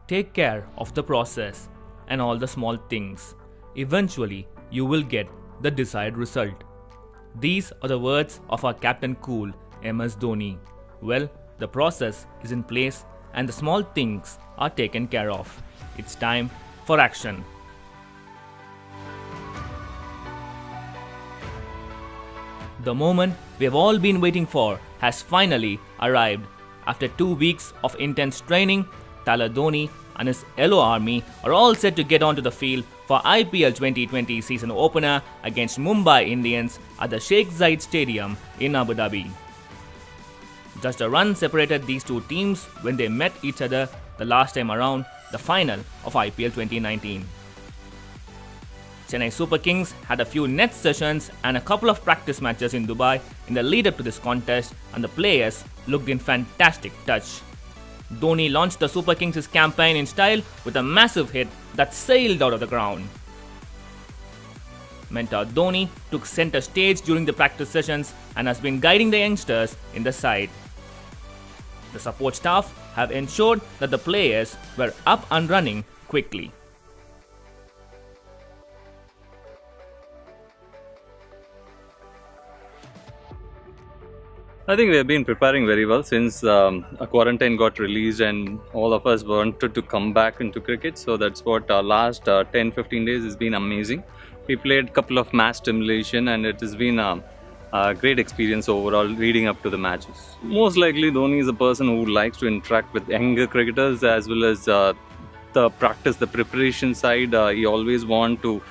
Take care of the process and all the small things. Eventually, you will get the desired result. These are the words of our Captain Cool, MS Dhoni. Well, the process is in place and the small things are taken care of. It's time for action. The moment we have all been waiting for has finally arrived. After 2 weeks of intense training, Tyler Dhoni and his Yellow Army are all set to get onto the field for IPL 2020 season opener against Mumbai Indians at the Sheikh Zayed Stadium in Abu Dhabi. Just a run separated these two teams when they met each other the last time around, the final of IPL 2019. Chennai Super Kings had a few net sessions and a couple of practice matches in Dubai in the lead up to this contest, and the players looked in fantastic touch. Dhoni launched the Super Kings' campaign in style with a massive hit that sailed out of the ground. Mentor Dhoni took center stage during the practice sessions and has been guiding the youngsters in the side. The support staff have ensured that the players were up and running quickly. I think we have been preparing very well since a quarantine got released and all of us wanted to come back into cricket. So that's what our last 10-15 days has been amazing. We played a couple of match stimulation and it has been a great experience overall leading up to the matches. Most likely Dhoni is a person who likes to interact with younger cricketers as well as the practice, the preparation side. He always want to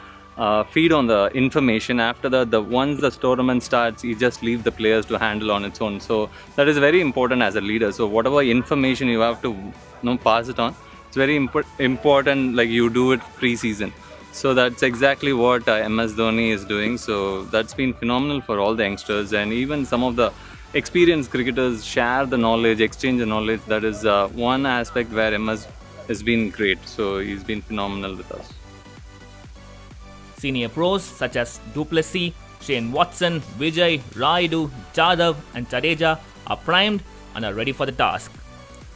feed on the information. After that, once the tournament starts, you just leave the players to handle on its own. So that is very important as a leader. So whatever information you have to pass it on, it's very important. Like you do it pre-season. So that's exactly what MS Dhoni is doing. So that's been phenomenal for all the youngsters, and even some of the experienced cricketers share the knowledge, exchange the knowledge. That is one aspect where MS has been great. So he's been phenomenal with us. Senior pros such as Du Plessis, Shane Watson, Vijay, Raidu, Jadhav and Jadeja are primed and are ready for the task.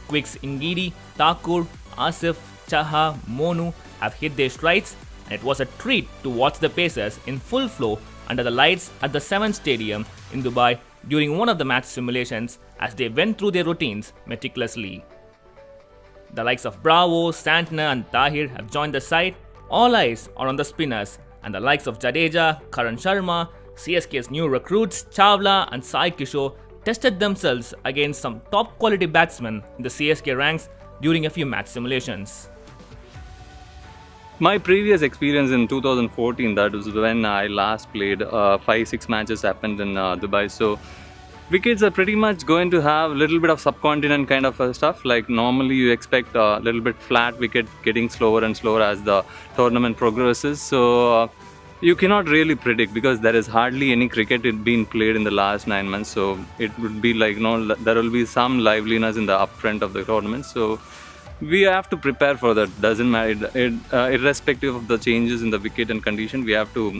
Quicks Ngidi, Thakur, Asif, Chaha, Monu have hit their strides, and it was a treat to watch the Pacers in full flow under the lights at the 7th Stadium in Dubai during one of the match simulations as they went through their routines meticulously. The likes of Bravo, Santner and Tahir have joined the side. All eyes are on the spinners, and the likes of Jadeja, Karan Sharma, CSK's new recruits Chawla and Sai Kishore tested themselves against some top quality batsmen in the CSK ranks during a few match simulations. My previous experience in 2014, that was when I last played 5-6 matches happened in Dubai. So wickets are pretty much going to have a little bit of subcontinent kind of stuff. Like normally you expect a little bit flat wicket getting slower and slower as the tournament progresses. So you cannot really predict because there is hardly any cricket being played in the last 9 months. So it would be like, there will be some liveliness in the upfront of the tournament. So we have to prepare for that. Doesn't matter, irrespective of the changes in the wicket and condition, we have to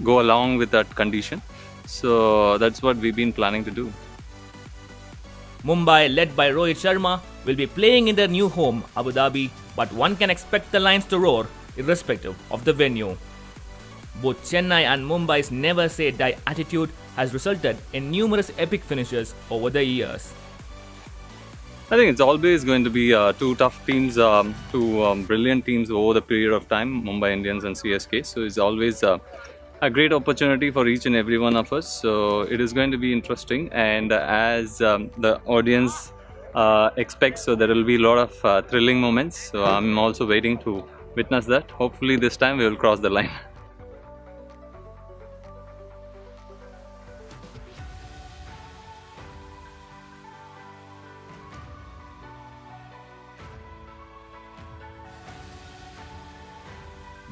go along with that condition. So that's what we've been planning to do. Mumbai, led by Rohit Sharma, will be playing in their new home, Abu Dhabi, but one can expect the Lions to roar irrespective of the venue. Both Chennai and Mumbai's never say die attitude has resulted in numerous epic finishes over the years. I think it's always going to be two tough teams, two brilliant teams over the period of time, Mumbai Indians and CSK. So it's always a great opportunity for each and every one of us. So it is going to be interesting, and as the audience expects, so there will be a lot of thrilling moments. So I'm also waiting to witness that. Hopefully this time we will cross the line.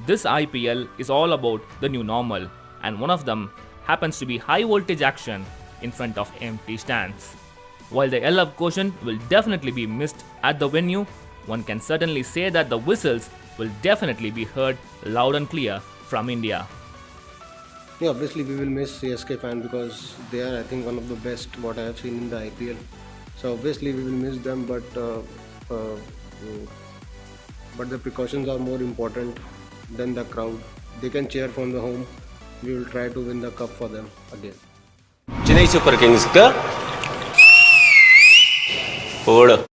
This IPL is all about the new normal, and one of them happens to be high voltage action in front of empty stands. While the love quotient will definitely be missed at the venue, one can certainly say that the whistles will definitely be heard loud and clear from India. Yeah, obviously we will miss CSK fan because they are, I think, one of the best what I have seen in the IPL. So obviously we will miss them, but but the precautions are more important than the crowd. They can cheer from the home. We will try to win the cup for them again. Chennai Super Kings ka 4